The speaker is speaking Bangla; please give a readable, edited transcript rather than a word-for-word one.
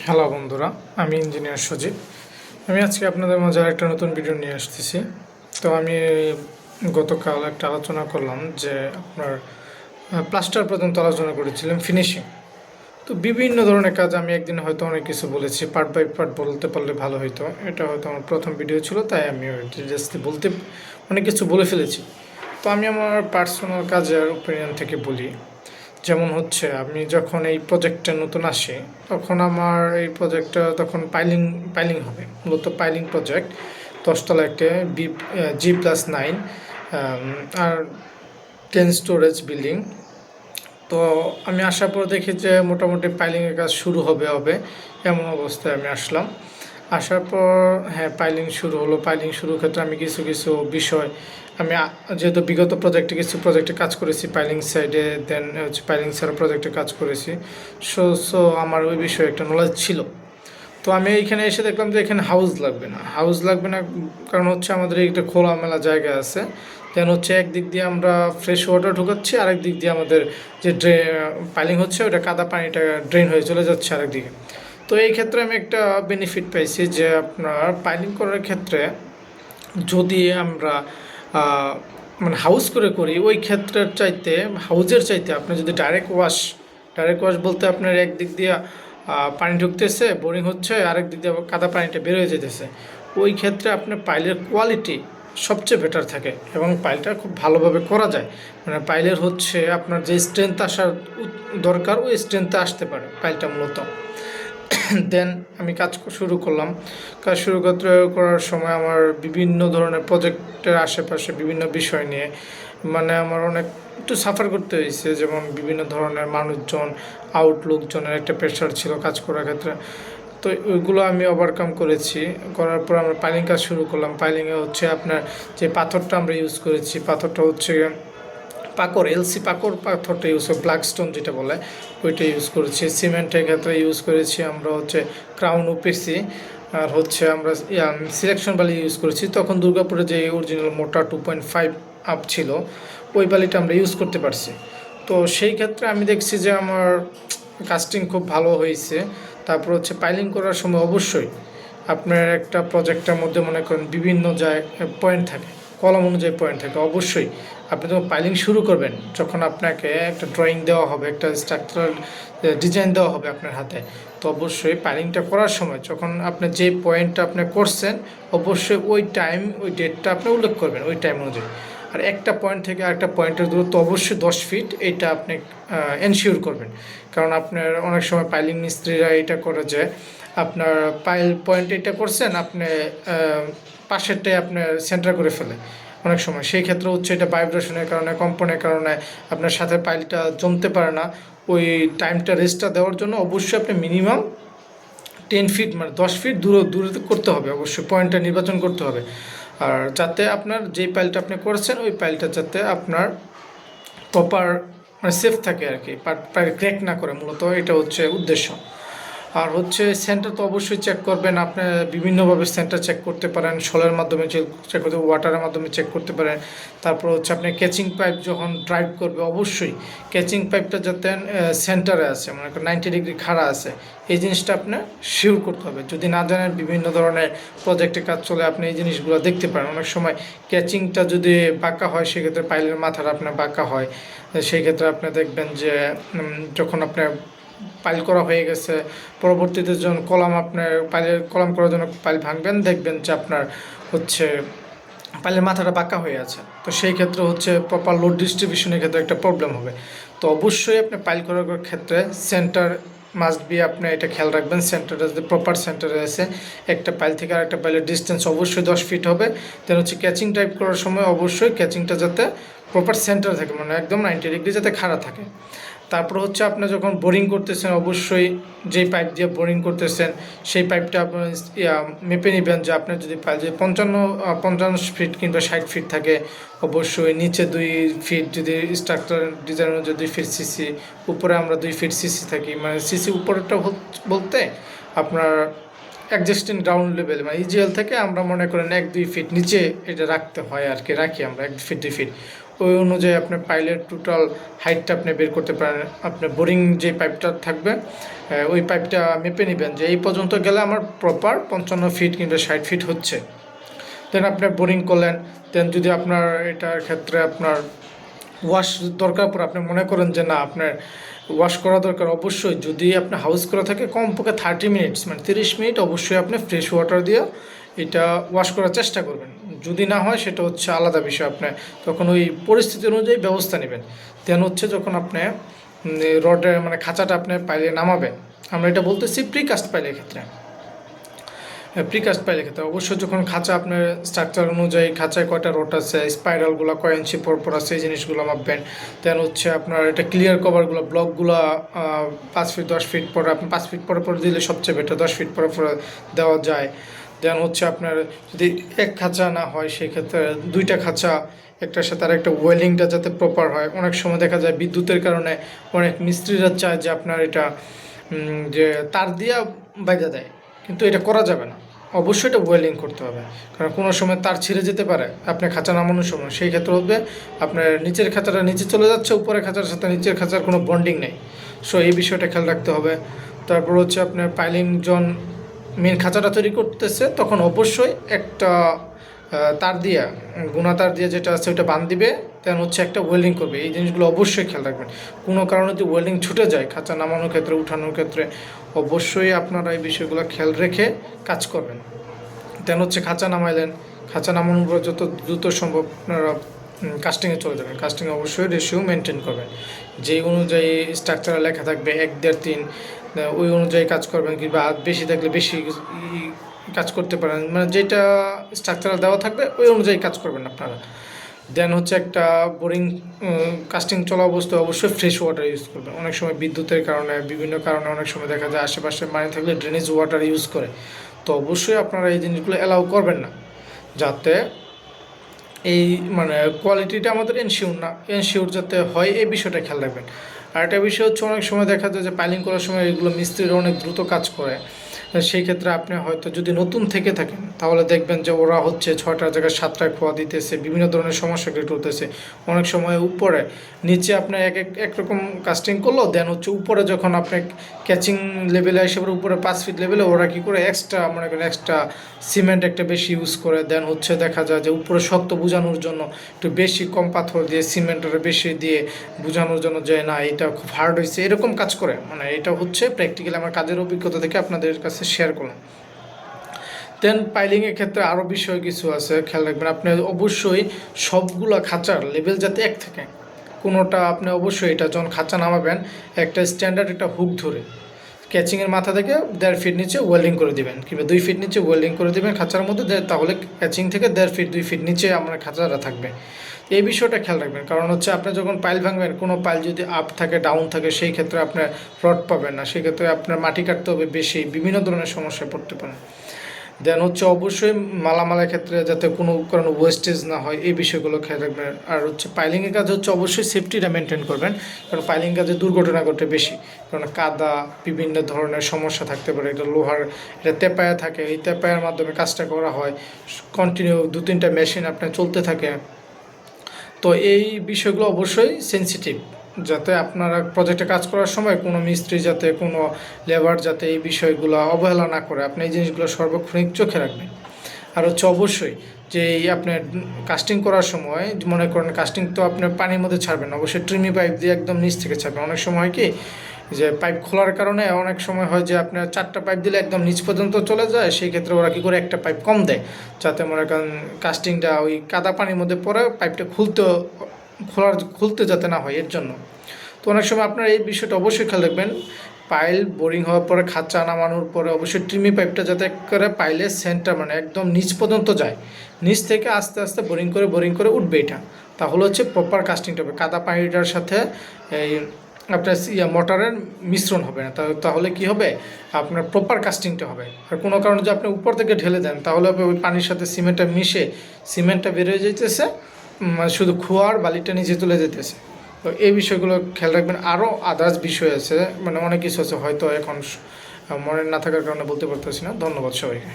হ্যালো বন্ধুরা, আমি ইঞ্জিনিয়ার সজীব। আমি আজকে আপনাদের মাঝে একটা নতুন ভিডিও নিয়ে আসতেছি। তো আমি গতকাল একটা আলোচনা করলাম যে আপনার প্লাস্টার পর্যন্ত আলোচনা করেছিলাম ফিনিশিং। তো বিভিন্ন ধরনের কাজ আমি একদিন হয়তো অনেক কিছু বলেছি, পার্ট বাই পার্ট বলতে পারলে ভালো হতো। এটা হয়তো আমার প্রথম ভিডিও ছিল, তাই আমি জাস্ট বলতে অনেক কিছু বলে ফেলেছি। তো আমি আমার পার্সোনাল কাজের ওপিনিয়ন থেকে বলি। যেমন হচ্ছে, আমি যখন এই প্রজেক্টটা নতুন আসি, তখন আমার এই প্রজেক্টটা তখন পাইলিং হবে, মূলত পাইলিং প্রজেক্ট। 10তলা একটা G+9 আর 10 স্টোরেজ বিল্ডিং। তো আমি আসার পর দেখি যে মোটামুটি পাইলিংয়ের কাজ শুরু হবে এমন অবস্থায় আমি আসলাম। আসার পর হ্যাঁ, পাইলিং শুরু হলো। পাইলিং শুরুর ক্ষেত্রে আমি কিছু কিছু বিষয় আমি যেহেতু বিগত প্রজেক্টে কাজ করেছি পাইলিং সাইডে, দেন হচ্ছে পাইলিং ছাড়া প্রজেক্টে কাজ করেছি। সো আমার ওই বিষয়ে একটা নলেজ ছিল। তো আমি এইখানে এসে দেখলাম যে এখানে হাউস লাগবে না, কারণ হচ্ছে আমাদের একটা খোলামেলা জায়গা আছে। দেন হচ্ছে একদিক দিয়ে আমরা ফ্রেশ ওয়াটার ঢুকাচ্ছি, আরেক দিক দিয়ে আমাদের যে পাইলিং হচ্ছে ওটা কাদা পানিটা ড্রেন হয়ে চলে যাচ্ছে আরেক দিকে। তো এই ক্ষেত্রে আমি একটা বেনিফিট পাইছি যে আপনার পাইলিং করার ক্ষেত্রে যদি আমরা মানে হাউস করে করি, ওই ক্ষেত্রের চাইতে হাউজের চাইতে আপনি যদি ডাইরেক্ট ওয়াশ বলতে আপনার একদিক দিয়ে পানি ঢুকতেছে, বোরিং হচ্ছে, আরেক দিক দিয়ে কাদা পানিটা বের হয়ে যেতেছে, ওই ক্ষেত্রে আপনার পাইলের কোয়ালিটি সবচেয়ে বেটার থাকে এবং পাইলটা খুব ভালোভাবে করা যায়। মানে পাইলের হচ্ছে আপনার যে স্ট্রেংথ আসার দরকার, ওই স্ট্রেংথে আসতে পারে পাইলটা মূলত। দেন আমি কাজ শুরু করলাম। কাজ শুরু করার সময় আমার বিভিন্ন ধরনের প্রজেক্টের আশেপাশে বিভিন্ন বিষয় নিয়ে মানে আমার অনেক একটু সাফার করতে হয়েছে। যেমন বিভিন্ন ধরনের মানুষজন, লোকজনের একটা প্রেশার ছিল কাজ করার ক্ষেত্রে। তো ওইগুলো আমি ওভারকাম করেছি। করার পর আমরা পাইলিং কাজ শুরু করলাম। পাইলিংয়ে হচ্ছে আপনার যে পাথরটা আমরা ইউজ করেছি, পাথরটা হচ্ছে এলসি পাথরটা ইউজ করে, ব্ল্যাক স্টোন যেটা বলে, ওইটা ইউজ করেছি। সিমেন্টের ক্ষেত্রে ইউজ করেছি আমরা হচ্ছে ক্রাউন ওপিসি, আর হচ্ছে আমরা সিলেকশন বালি ইউজ করেছি। তখন দুর্গাপুরে যে অরিজিনাল মোটা 2.5 আপ ছিল, ওই বালিটা আমরা ইউজ করতে পারছি। তো সেই ক্ষেত্রে আমি দেখছি যে আমার কাস্টিং খুব ভালো হয়েছে। তারপর হচ্ছে পাইলিং করার সময় অবশ্যই আপনার একটা প্রজেক্টের মধ্যে মনে করেন বিভিন্ন পয়েন্ট থাকে, কলাম অনুযায়ী পয়েন্ট থাকে। অবশ্যই আপনি যখন পাইলিং শুরু করবেন, যখন আপনাকে একটা ড্রয়িং দেওয়া হবে, একটা স্ট্রাকচারাল ডিজাইন দেওয়া হবে আপনার হাতে, তো অবশ্যই পাইলিংটা করার সময় যখন আপনি যে পয়েন্টটা আপনি করছেন, অবশ্যই ওই ডেটটা আপনি উল্লেখ করবেন ওই টাইম অনুযায়ী। আর একটা পয়েন্ট থেকে আরেকটা পয়েন্টের দূরত্ব অবশ্যই 10 ফিট, এইটা আপনি এনশিওর করবেন। কারণ আপনার অনেক সময় পাইলিং মিস্ত্রিরা এটা করে যে আপনার পয়েন্ট এটা করছেন, আপনি পাশেরটাই আপনার সেন্টার করে ফেলে অনেক সময়। সেই ক্ষেত্রে হচ্ছে এটা ভাইব্রেশনের কারণে, কম্পনের কারণে আপনার সাথে পাইলটা জমতে পারে না। ওই টাইমটা রেস্টটা দেওয়ার জন্য অবশ্যই আপনি মিনিমাম 10 ফিট মানে 10 ফিট দূরে করতে হবে, অবশ্যই পয়েন্টটা নির্বাচন করতে হবে। আর যাতে আপনার যেই পাইলটা আপনি করেছেন, ওই পাইলটা যাতে আপনার প্রপার মানে সেফ থাকে আর কি, ক্র্যাক না করে, মূলত এটা হচ্ছে উদ্দেশ্য। আর হচ্ছে সেন্টার তো অবশ্যই চেক করবেন। আপনি বিভিন্নভাবে সেন্টার চেক করতে পারেন, শোলের মাধ্যমে চেক করতে, ওয়াটারের মাধ্যমে চেক করতে পারেন। তারপর হচ্ছে আপনি ক্যাচিং পাইপ যখন ড্রাইভ করবে, অবশ্যই ক্যাচিং পাইপটা যাতে সেন্টারে আছে, মানে 90 ডিগ্রি খাড়া আছে, এই জিনিসটা আপনি শিওর করতে হবে। যদি না জানেন, বিভিন্ন ধরনের প্রজেক্টে কাজ চলে, আপনি এই জিনিসগুলো দেখতে পারেন। অনেক সময় ক্যাচিংটা যদি বাঁকা হয়, সেক্ষেত্রে পাইলের মাথাটা আপনার বাঁকা হয়। সেই ক্ষেত্রে আপনি দেখবেন যে যখন আপনার পাইল করা হয়ে গেছে, পরবর্তীতে যখন কলাম করার জন্য পাইল ভাঙবেন, দেখবেন যে আপনার হচ্ছে পাইলের মাথাটা বাঁকা হয়ে আছে। তো সেই ক্ষেত্রে হচ্ছে প্রপার লোড ডিস্ট্রিবিউশনের ক্ষেত্রে একটা প্রবলেম হবে। তো অবশ্যই আপনি পাইল করার ক্ষেত্রে সেন্টার মাস্ট বি, আপনি এটা খেয়াল রাখবেন, সেন্টারটা যদি প্রপার সেন্টারে আছে, একটা পাইল থেকে আরেকটা পাইলের ডিস্টেন্স অবশ্যই 10 ফিট হবে। দেন হচ্ছে ক্যাচিং টাইপ করার সময় অবশ্যই ক্যাচিংটা যাতে প্রপার সেন্টারে থাকে, মানে একদম 90 ডিগ্রি যাতে খাড়া থাকে। তারপর হচ্ছে আপনি যখন বোরিং করতেছেন, অবশ্যই যেই পাইপ দিয়ে বোরিং করতেছেন, সেই পাইপটা আপনার মেপে নেবেন যে আপনার যদি পাইপ যে 55 ফিট কিংবা 60 ফিট থাকে, অবশ্যই নিচে 2 ফিট, যদি স্ট্রাকচার ডিজাইন অনুযায়ী 2 ফিট সিসি, উপরে আমরা 2 ফিট সিসি থাকি। মানে সিসি উপরেরটা বলতে আপনার অ্যাডজাস্টিং গ্রাউন্ড লেভেল, মানে ইজিএল থেকে আমরা মনে করেন 1-2 ফিট নিচে এটা রাখতে হয় আর কি, রাখি আমরা 1 ফিট 2 ফিট। ওই অনুযায়ী আপনার পাইলের টোটাল হাইটটা আপনি বের করতে পারেন। আপনার বোরিং যে পাইপটা থাকবে ওই পাইপটা মেপে নেবেন যে এই পর্যন্ত গেলে আমার প্রপার 55 ফিট কিংবা 60 ফিট হচ্ছে। দেন আপনি বোরিং করলেন। দেন যদি আপনার এটার ক্ষেত্রে আপনার ওয়াশ দরকার পড়ে, আপনি মনে করেন যে না আপনার ওয়াশ করা দরকার, অবশ্যই যদি আপনি হাউস করা থাকে কমপক্ষে 30 মিনিটস মানে 30 মিনিট অবশ্যই আপনি ফ্রেশ ওয়াটার দিয়ে এটা ওয়াশ করার চেষ্টা করবেন। যদি না হয় সেটা হচ্ছে আলাদা বিষয়, আপনি তখন ওই পরিস্থিতি অনুযায়ী ব্যবস্থা নেবেন। দেন হচ্ছে যখন আপনি রডের মানে খাঁচাটা আপনি পাইলে নামাবেন, আমরা এটা বলতেছি প্রিকাস্ট পাইলের ক্ষেত্রে। প্রিকাস্ট পাইলের ক্ষেত্রে অবশ্যই যখন খাঁচা আপনার স্ট্রাকচার অনুযায়ী খাঁচায় কয়টা রড আছে, স্পাইরালগুলো কয় ইঞ্চি পর আছে, এই জিনিসগুলো মাপবেন। দেন হচ্ছে আপনার এটা ক্লিয়ার কভারগুলো ব্লকগুলো 5 ফিট 10 ফিট পরে, আপনি 5 ফিট পরে দিলে সবচেয়ে বেটার, 10 ফিট পরে দেওয়া যায়। দেন হচ্ছে আপনার যদি এক খাঁচা না হয় সেক্ষেত্রে 2টা খাঁচা, একটার সাথে আর একটা ওয়েল্ডিংটা যাতে প্রপার হয়। অনেক সময় দেখা যায় বিদ্যুতের কারণে অনেক মিস্ত্রিরা চায় যে আপনার এটা যে তার দিয়া বাইজা দেয়, কিন্তু এটা করা যাবে না, অবশ্যই এটা ওয়েল্ডিং করতে হবে। কারণ কোনো সময় তার ছিঁড়ে যেতে পারে আপনি খাঁচা নামানোর সময়, সেই ক্ষেত্রে হবে আপনার নিচের খাঁচাটা নিচে চলে যাচ্ছে, উপরের খাঁচার সাথে নিচের খাঁচার কোনো বন্ডিং নেই। সো এই বিষয়টা খেয়াল রাখতে হবে। তারপর হচ্ছে আপনার পাইলিং জন মেন খাঁচাটা তৈরি করতেছে তখন অবশ্যই একটা তার দিয়া গুণা তার দিয়ে যেটা আছে ওইটা বাঁধ দিবে, দেন হচ্ছে একটা ওয়েল্ডিং করবে। এই জিনিসগুলো অবশ্যই খেয়াল রাখবেন। কোনো কারণে যদি ওয়েল্ডিং ছুটে যায় খাঁচা নামানোর ক্ষেত্রে, উঠানোর ক্ষেত্রে, অবশ্যই আপনারা এই বিষয়গুলো খেয়াল রেখে কাজ করবেন। দেন হচ্ছে খাঁচা নামাইলেন, খাঁচা নামানোর পর যত দ্রুত সম্ভব আপনারা কাস্টিংয়ে চলে যাবেন। কাস্টিংয়ে অবশ্যই রেশিও মেনটেন করবেন, যেই অনুযায়ী স্ট্রাকচারে লেখা থাকবে 1, 1.5, 3 ওই অনুযায়ী কাজ করবেন। কিংবা বেশি থাকলে বেশি কাজ করতে পারেন, মানে যেটা স্ট্রাকচারাল দেওয়া থাকবে ওই অনুযায়ী কাজ করবেন আপনারা। দেন হচ্ছে একটা বোরিং কাস্টিং চলা অবস্থায় অবশ্যই ফ্রেশ ওয়াটার ইউজ করবেন। অনেক সময় বিদ্যুতের কারণে বিভিন্ন কারণে অনেক সময় দেখা যায় আশেপাশে পানি থাকলে ড্রেনেজ ওয়াটার ইউজ করে, তো অবশ্যই আপনারা এই জিনিসগুলো অ্যালাউ করবেন না, যাতে এই মানে কোয়ালিটিটা আমাদের এনশিওর যাতে হয়, এই বিষয়টা খেয়াল রাখবেন। আর একটা বিষয় হচ্ছে অনেক সময় দেখা যায় যে পাইলিং করার সময় এগুলো মিস্ত্রিরা অনেক দ্রুত কাজ করে, সেই ক্ষেত্রে আপনি হয়তো যদি নতুন থেকে থাকেন তাহলে দেখবেন যে ওরা হচ্ছে 6টার জায়গায় 7টায় খোয়া দিতেছে, বিভিন্ন ধরনের সমস্যা ক্রিয়েট করতেছে। অনেক সময় উপরে নিচে আপনার একরকম কাস্টিং করলো, দেন হচ্ছে উপরে যখন আপনি ক্যাচিং লেভেলে আসে উপরে 5 ফিট লেভেলে ওরা কী করে এক্সট্রা মনে করেন এক্সট্রা সিমেন্ট একটা বেশি ইউজ করে। দেন হচ্ছে দেখা যায় যে উপরে শক্ত বোঝানোর জন্য একটু বেশি কম পাথর দিয়ে সিমেন্টের বেশি দিয়ে বোঝানোর জন্য যে না এটা খুব হার্ড হয়েছে, এরকম কাজ করে। মানে এটা হচ্ছে প্র্যাকটিক্যালি আমার কাজের অভিজ্ঞতা থেকে আপনাদের কাছে শেয়ার করলাম। দেন পাইলিংয়ের ক্ষেত্রে আরও বিষয় কিছু আছে খেয়াল রাখবেন। আপনি অবশ্যই সবগুলো খাঁচার লেভেল যাতে এক থাকে, কোনোটা আপনি অবশ্যই এটা যখন খাঁচা নামাবেন একটা স্ট্যান্ডার্ড একটা হুক ধরে ক্যাচিংয়ের মাথা থেকে 1.5 ফিট নিচে ওয়েল্ডিং করে দেবেন, কিংবা 2 ফিট নিচে ওয়েল্ডিং করে দেবেন খাঁচার মধ্যে, তাহলে ক্যাচিং থেকে 1.5 ফিট 2 ফিট নিচে আমার খাঁচাটা থাকবে। এই বিষয়টা খেয়াল রাখবেন, কারণ হচ্ছে আপনি যখন পাইল ভাঙবেন কোনো পাইল যদি আপ থাকে ডাউন থাকে সেই ক্ষেত্রে আপনার রড পাবেন না, সেক্ষেত্রে আপনার মাটি কাটতে হবে বেশি, বিভিন্ন ধরনের সমস্যায় পড়তে পারেন। দেন হচ্ছে অবশ্যই মালামালের ক্ষেত্রে যাতে কোনো কারণে ওয়েস্টেজ না হয় এই বিষয়গুলো খেয়াল রাখবেন। আর হচ্ছে পাইলিংয়ের কাজ হচ্ছে অবশ্যই সেফটিটা মেনটেন করবেন, কারণ পাইলিং কাজে দুর্ঘটনা ঘটে বেশি, কারণ কাদা বিভিন্ন ধরনের সমস্যা থাকতে পারে। এটা লোহার এটা তেপায়া থাকে, এই তেপায়ার মাধ্যমে কাজটা করা হয়, কন্টিনিউ 2-3টা মেশিন আপনার চলতে থাকে। তো এই বিষয়গুলো অবশ্যই সেন্সিটিভ, যাতে আপনারা প্রজেক্টে কাজ করার সময় কোনো মিস্ত্রি যাতে কোনো লেবার যাতে এই বিষয়গুলো অবহেলা না করে, আপনি এই জিনিসগুলো সর্বক্ষণিক চোখে রাখবেন। আর হচ্ছে অবশ্যই যে এই আপনার কাস্টিং করার সময় মনে করেন কাস্টিং তো আপনার পানির মধ্যে ছাড়বেন, অবশ্যই ট্রিমি পাইপ দিয়ে একদম নিচ থেকে ছাড়বেন। অনেক সময় কি যে পাইপ খোলার কারণে অনেক সময় হয় যে আপনার 4টা পাইপ দিলে একদম নিচ পর্যন্ত চলে যায়, সেই ক্ষেত্রে ওরা কী করে একটা পাইপ কম দেয়, যাতে মনে করেন কাস্টিংটা ওই কাদা পানির মধ্যে পরে পাইপটা খুলতে যাতে না হয় এর জন্য। তো অনেক সময় আপনার এই বিষয়টা অবশ্যই খেয়াল রাখবেন, পাইল বোরিং হওয়ার পরে খাঁচা নামানোর পরে অবশ্যই ট্রিমি পাইপটা যাতে করে পাইলের সেন্টার মানে একদম নিচ পর্যন্ত যায়, নিচ থেকে আস্তে আস্তে বোরিং করে উঠবে এটা, তাহলে হচ্ছে প্রপার কাস্টিংটা হবে। কাদা পানিটার সাথে এই আপনার মোটরের মিশ্রণ হবে না, তাহলে কি হবে আপনার প্রপার কাস্টিংটা হবে। আর কোনো কারণে যদি আপনি উপর থেকে ঢেলে দেন তাহলে ওই পানির সাথে সিমেন্টটা মিশে সিমেন্টটা বেরিয়ে যেতেছে, শুধু খোয়ার বালিটা নিচে তুলে যেতেছে। তো এই বিষয়গুলো খেয়াল রাখবেন। আরও আদার্স বিষয় আছে, মানে অনেক কিছু আছে হয়তো এখন মনে না থাকার কারণে বলতে পারতেছি না। ধন্যবাদ সবাইকে।